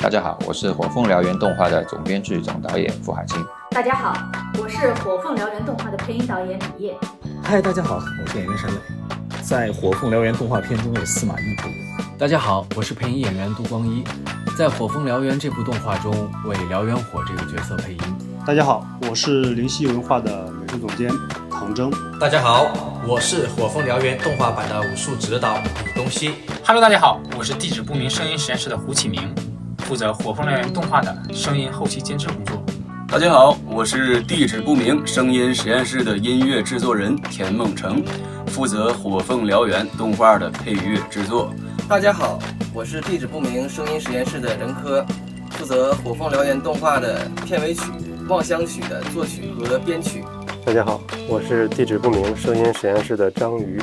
大家好，我是火凤燎原动画的总编剧总导演付海清。大家好，我是火凤燎原动画的配音导演李烨。嗨，大家好，我是演员沈磊，在火凤燎原动画片中有司马懿配音。大家好，我是配音演员杜光一，在火凤燎原这部动画中为燎原火这个角色配音。大家好，我是灵犀文化的美术总监唐征。大家好，我是火凤燎原动画版的武术指导李东熙。Hello， 大家好，我是地址不明声音实验室的胡启明，负责火凤燎原动画的声音后期监制工作。大家好，我是地址不明声音实验室的音乐制作人田梦成，负责火凤燎原动画的配乐制作。大家好，我是地址不明声音实验室的任科，负责火凤燎原动画的片尾曲《望乡曲》的作曲和编曲。大家好，我是地址不明声音实验室的张瑜，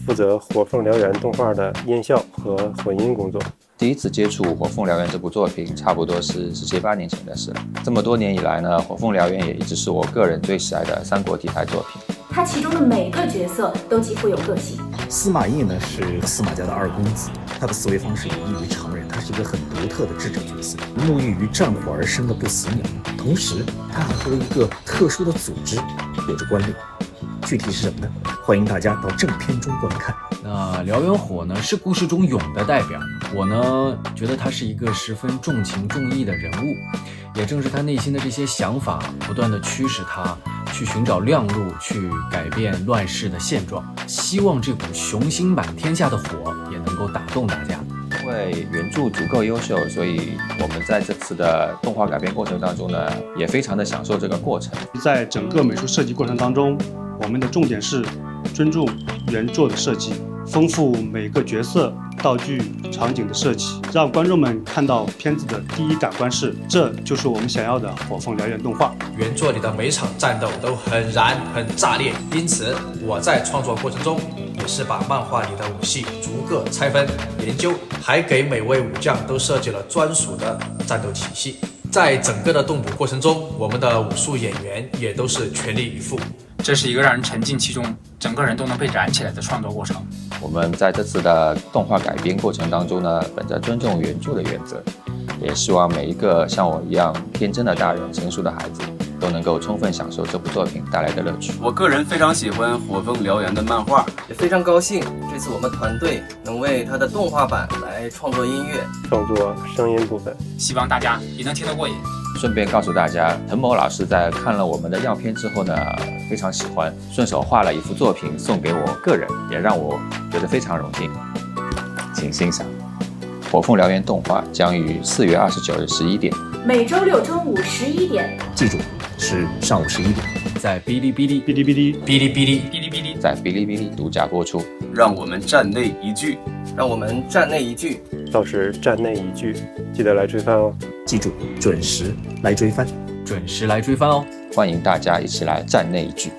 负责火凤燎原动画的音效和混音工作。第一次接触《火凤燎原》这部作品，差不多是17、18年前的事了。这么多年以来呢，《火凤燎原》也一直是我个人最喜爱的三国题材作品。它其中的每个角色都极富有个性。司马懿呢是司马家的二公子，他的思维方式也异于常人，他是一个很独特的智者角色，沐浴于战火而生的不死鸟，同时他还和一个特殊的组织有着关联。具体是什么呢？欢迎大家到正片中观看。那燎原火呢是故事中勇的代表，我呢觉得他是一个十分重情重义的人物，也正是他内心的这些想法不断的驱使他去寻找亮路，去改变乱世的现状，希望这股雄心满天下的火也能够打动大家。因为原著足够优秀，所以我们在这次的动画改编过程当中呢，也非常的享受这个过程。在整个美术设计过程当中，我们的重点是尊重原作的设计，丰富每个角色、道具、场景的设计，让观众们看到片子的第一感官是，这就是我们想要的火凤燎原动画。原作里的每场战斗都很燃很炸裂，因此我在创作过程中也是把漫画里的武戏逐个拆分研究，还给每位武将都设计了专属的战斗体系。在整个的动捕过程中，我们的武术演员也都是全力以赴，这是一个让人沉浸其中，整个人都能被燃起来的创作过程。我们在这次的动画改编过程当中呢，本着尊重原著的原则，也希望每一个像我一样天真的大人、成熟的孩子都能够充分享受这部作品带来的乐趣。我个人非常喜欢火凤燎原的漫画，也非常高兴这次我们团队能为它的动画版来创作音乐，创作声音部分，希望大家也能听得过瘾。顺便告诉大家，滕某老师在看了我们的样片之后呢，非常喜欢，顺手画了一幅作品送给我个人，也让我觉得非常荣幸。请欣赏《火凤燎原》动画将于4月29日11点，每周六中午11点，记住是上午11点，在哔哩哔哩、哔哩哔哩、哔哩哔哩、哔哩哔哩，在哔哩哔哩独家播出。让我们站内一聚，让我们站内一聚，到时站内一聚，记得来追番哦。记住准时来追番，准时来追番哦。欢迎大家一起来站内一聚。